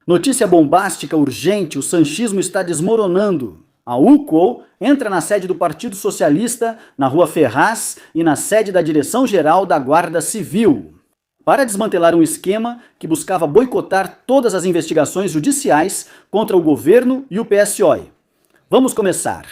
Notícia bombástica urgente: o sanchismo está desmoronando. A UCO entra na sede do Partido Socialista, na Rua Ferraz e na sede da Direção-Geral da Guarda Civil, para desmantelar um esquema que buscava boicotar todas as investigações judiciais contra o governo e o PSOE. Vamos começar.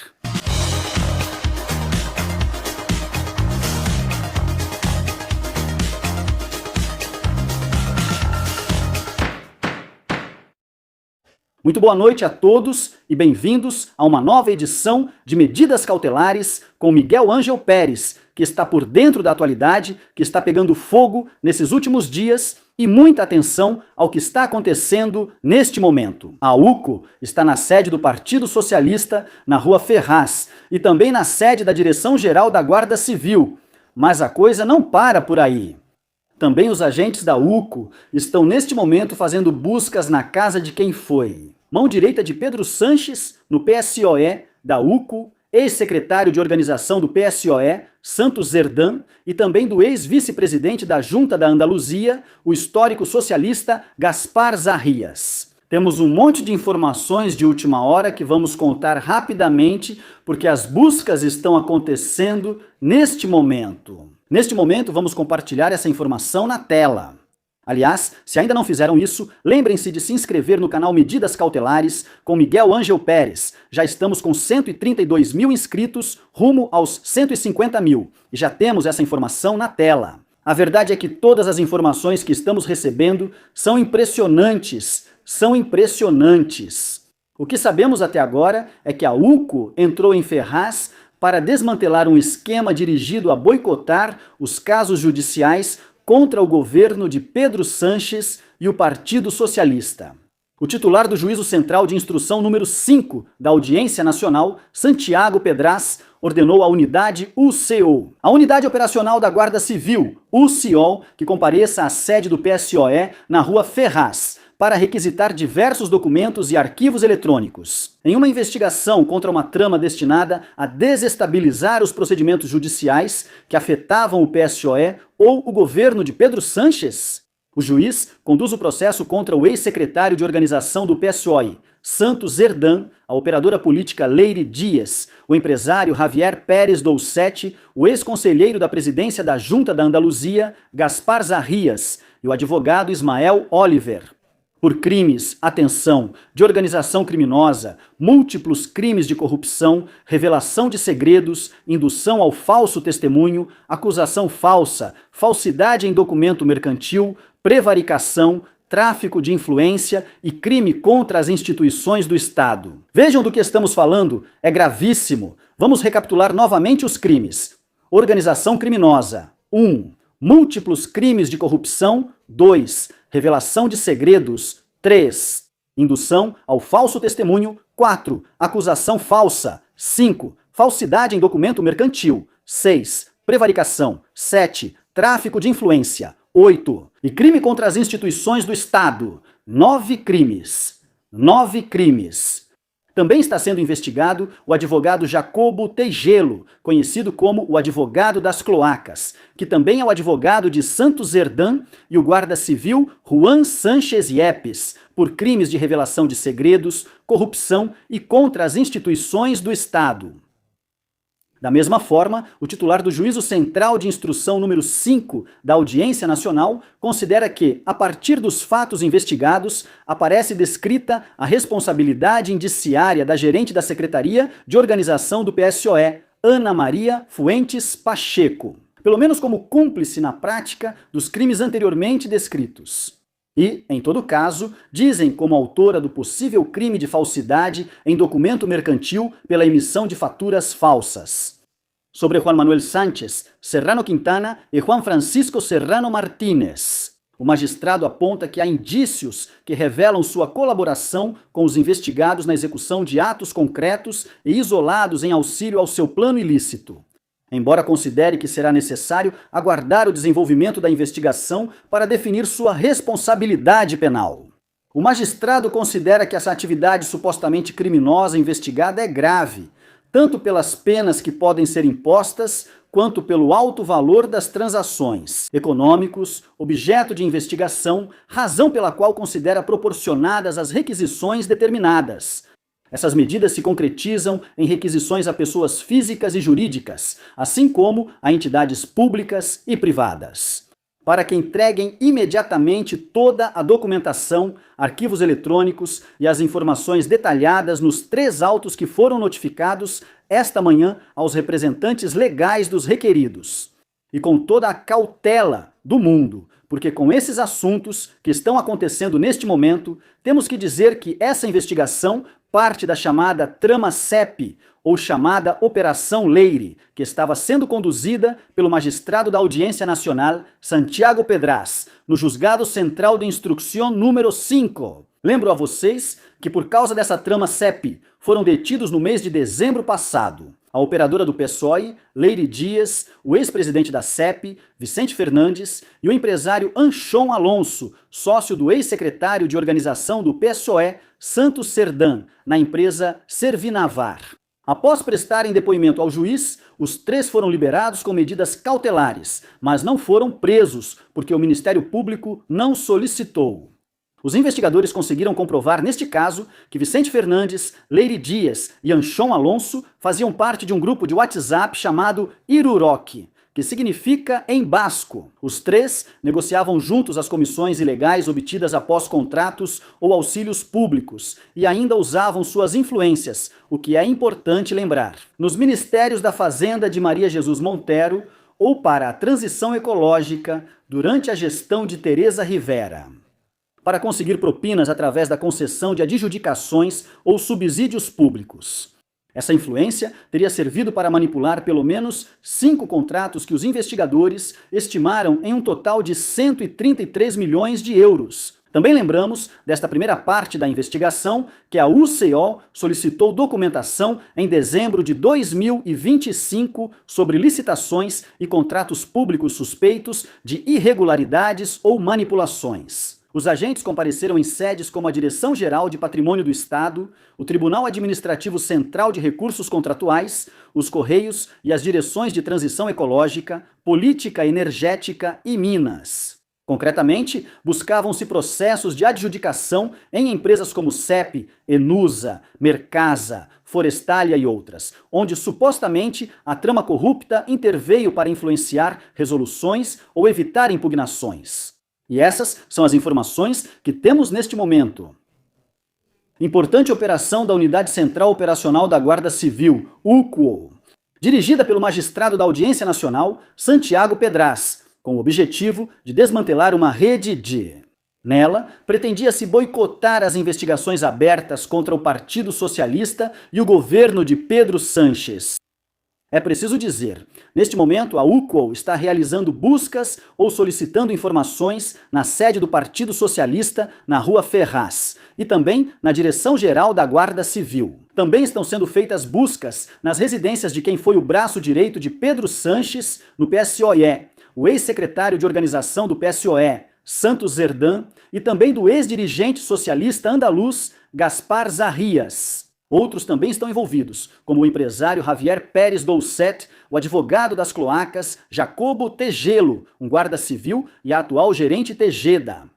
Muito boa noite a todos e bem-vindos a uma nova edição de Medidas Cautelares com Miguel Ângel Pérez, que está por dentro da atualidade, que está pegando fogo nesses últimos dias, e muita atenção ao que está acontecendo neste momento. A UCO está na sede do Partido Socialista, na Rua Ferraz, e também na sede da Direção-Geral da Guarda Civil. Mas a coisa não para por aí. Também os agentes da UCO estão neste momento fazendo buscas na casa de quem foi mão direita de Pedro Sanches, no PSOE da UCO, ex-secretário de organização do PSOE, Santos Zerdan, e também do ex-vice-presidente da Junta da Andaluzia, o histórico socialista Gaspar Zarrias. Temos um monte de informações de última hora que vamos contar rapidamente, porque as buscas estão acontecendo neste momento. Neste momento, vamos compartilhar essa informação na tela. Aliás, se ainda não fizeram isso, lembrem-se de se inscrever no canal Medidas Cautelares com Miguel Ângel Pérez. Já estamos com 132 mil inscritos, rumo aos 150 mil. E já temos essa informação na tela. A verdade é que todas as informações que estamos recebendo são impressionantes. O que sabemos até agora é que a UCO entrou em Ferraz para desmantelar um esquema dirigido a boicotar os casos judiciais contra o governo de Pedro Sanches e o Partido Socialista. O titular do Juízo Central de Instrução número 5 da Audiência Nacional, Santiago Pedraz, ordenou à unidade UCO, a Unidade Operacional da Guarda Civil, UCO, que compareça à sede do PSOE na Rua Ferraz, para requisitar diversos documentos e arquivos eletrônicos. Em uma investigação contra uma trama destinada a desestabilizar os procedimentos judiciais que afetavam o PSOE ou o governo de Pedro Sanches, o juiz conduz o processo contra o ex-secretário de organização do PSOE, Santos Zerdan, a operadora política Leire Dias, o empresário Javier Pérez Doucette, o ex-conselheiro da presidência da Junta da Andaluzia, Gaspar Zarrias, e o advogado Ismael Oliver. Por crimes, atenção, de organização criminosa, múltiplos crimes de corrupção, revelação de segredos, indução ao falso testemunho, acusação falsa, falsidade em documento mercantil, prevaricação, tráfico de influência e crime contra as instituições do Estado. Vejam do que estamos falando, é gravíssimo. Vamos recapitular novamente os crimes. Organização criminosa. 1. Múltiplos crimes de corrupção. 2. Revelação de segredos. 3. Indução ao falso testemunho. 4. Acusação falsa. 5. Falsidade em documento mercantil. 6. Prevaricação. 7. Tráfico de influência. 8. E crime contra as instituições do Estado. 9 crimes. Também está sendo investigado o advogado Jacobo Teigelo, conhecido como o advogado das cloacas, que também é o advogado de Santos Zerdan, e o guarda civil Juan Sánchez Yepes, por crimes de revelação de segredos, corrupção e contra as instituições do Estado. Da mesma forma, o titular do Juízo Central de Instrução número 5 da Audiência Nacional considera que, a partir dos fatos investigados, aparece descrita a responsabilidade indiciária da gerente da Secretaria de Organização do PSOE, Ana Maria Fuentes Pacheco, pelo menos como cúmplice na prática dos crimes anteriormente descritos. E, em todo caso, dizem como autora do possível crime de falsidade em documento mercantil pela emissão de faturas falsas. Sobre Juan Manuel Sánchez, Serrano Quintana e Juan Francisco Serrano Martínez. O magistrado aponta que há indícios que revelam sua colaboração com os investigados na execução de atos concretos e isolados em auxílio ao seu plano ilícito. Embora considere que será necessário aguardar o desenvolvimento da investigação para definir sua responsabilidade penal. O magistrado considera que essa atividade supostamente criminosa investigada é grave, tanto pelas penas que podem ser impostas, quanto pelo alto valor das transações, econômicos, objeto de investigação, razão pela qual considera proporcionadas as requisições determinadas. Essas medidas se concretizam em requisições a pessoas físicas e jurídicas, assim como a entidades públicas e privadas, para que entreguem imediatamente toda a documentação, arquivos eletrônicos e as informações detalhadas nos 3 autos que foram notificados esta manhã aos representantes legais dos requeridos. E com toda a cautela do mundo, porque com esses assuntos que estão acontecendo neste momento, temos que dizer que essa investigação parte da chamada Trama CEP, ou chamada Operação Leire, que estava sendo conduzida pelo magistrado da Audiência Nacional, Santiago Pedraz, no Juzgado Central de Instrução número 5. Lembro a vocês que por causa dessa trama CEP foram detidos no mês de dezembro passado a operadora do PSOE, Leire Dias, o ex-presidente da CEP, Vicente Fernandes, e o empresário Anchon Alonso, sócio do ex-secretário de organização do PSOE, Santos Serdã, na empresa Servinavar. Após prestarem depoimento ao juiz, os 3 foram liberados com medidas cautelares, mas não foram presos, porque o Ministério Público não solicitou. Os investigadores conseguiram comprovar, neste caso, que Vicente Fernandes, Leire Dias e Anchon Alonso faziam parte de um grupo de WhatsApp chamado Iruroc, que significa em basco. Os 3 negociavam juntos as comissões ilegais obtidas após contratos ou auxílios públicos e ainda usavam suas influências, o que é importante lembrar, nos Ministérios da Fazenda de Maria Jesus Montero ou para a transição ecológica durante a gestão de Tereza Rivera, para conseguir propinas através da concessão de adjudicações ou subsídios públicos. Essa influência teria servido para manipular pelo menos 5 contratos que os investigadores estimaram em um total de 133 milhões de euros. Também lembramos desta primeira parte da investigação que a UCO solicitou documentação em dezembro de 2025 sobre licitações e contratos públicos suspeitos de irregularidades ou manipulações. Os agentes compareceram em sedes como a Direção-Geral de Patrimônio do Estado, o Tribunal Administrativo Central de Recursos Contratuais, os Correios e as Direções de Transição Ecológica, Política Energética e Minas. Concretamente, buscavam-se processos de adjudicação em empresas como CEP, Enusa, Mercasa, Forestalia e outras, onde supostamente a trama corrupta interveio para influenciar resoluções ou evitar impugnações. E essas são as informações que temos neste momento. Importante operação da Unidade Central Operacional da Guarda Civil, UCO, dirigida pelo magistrado da Audiência Nacional, Santiago Pedraz, com o objetivo de desmantelar uma rede de... Nela, pretendia-se boicotar as investigações abertas contra o Partido Socialista e o governo de Pedro Sánchez. É preciso dizer, neste momento a UCO está realizando buscas ou solicitando informações na sede do Partido Socialista na Rua Ferraz e também na Direção-Geral da Guarda Civil. Também estão sendo feitas buscas nas residências de quem foi o braço direito de Pedro Sánchez no PSOE, o ex-secretário de organização do PSOE, Santos Serdã, e também do ex-dirigente socialista andaluz Gaspar Zarrias. Outros também estão envolvidos, como o empresário Javier Pérez Doucet, o advogado das cloacas Jacobo Tegelo, um guarda civil e a atual gerente Tejeda.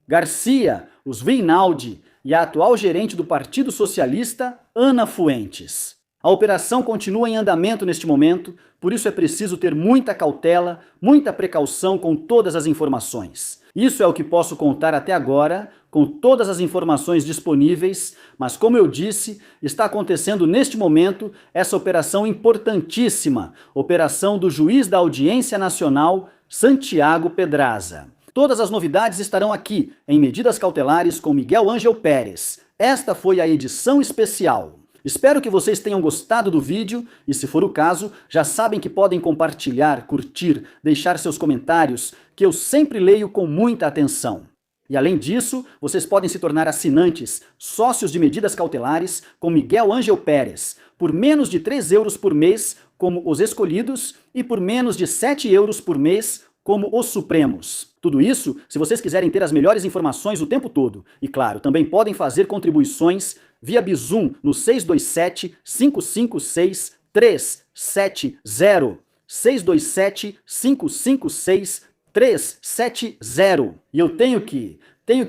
Garcia, os Weinaldi e a atual gerente do Partido Socialista, Ana Fuentes. A operação continua em andamento neste momento, por isso é preciso ter muita cautela, muita precaução com todas as informações. Isso é o que posso contar até agora, com todas as informações disponíveis, mas como eu disse, está acontecendo neste momento essa operação importantíssima, operação do juiz da Audiência Nacional, Santiago Pedraza. Todas as novidades estarão aqui, em Medidas Cautelares com Miguel Ângel Pérez. Esta foi a edição especial. Espero que vocês tenham gostado do vídeo e, se for o caso, já sabem que podem compartilhar, curtir, deixar seus comentários, que eu sempre leio com muita atenção. E além disso, vocês podem se tornar assinantes, sócios de Medidas Cautelares com Miguel Ângel Pérez, por menos de 3 euros por mês, como os escolhidos, e por menos de 7 euros por mês, como os Supremos. Tudo isso se vocês quiserem ter as melhores informações o tempo todo. E claro, também podem fazer contribuições via Bizum no 627-556 370. 627-556-370. E eu tenho que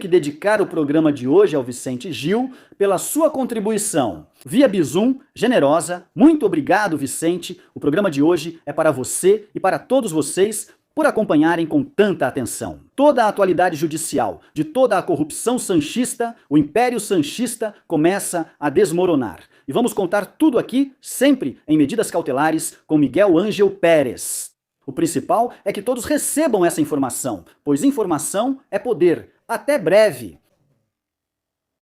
dedicar o programa de hoje ao Vicente Gil pela sua contribuição. Via Bizum, generosa, muito obrigado, Vicente. O programa de hoje é para você e para todos vocês por acompanharem com tanta atenção. Toda a atualidade judicial, de toda a corrupção sanchista, o Império Sanchista começa a desmoronar. E vamos contar tudo aqui, sempre em Medidas Cautelares, com Miguel Ângel Pérez. O principal é que todos recebam essa informação, pois informação é poder. Até breve!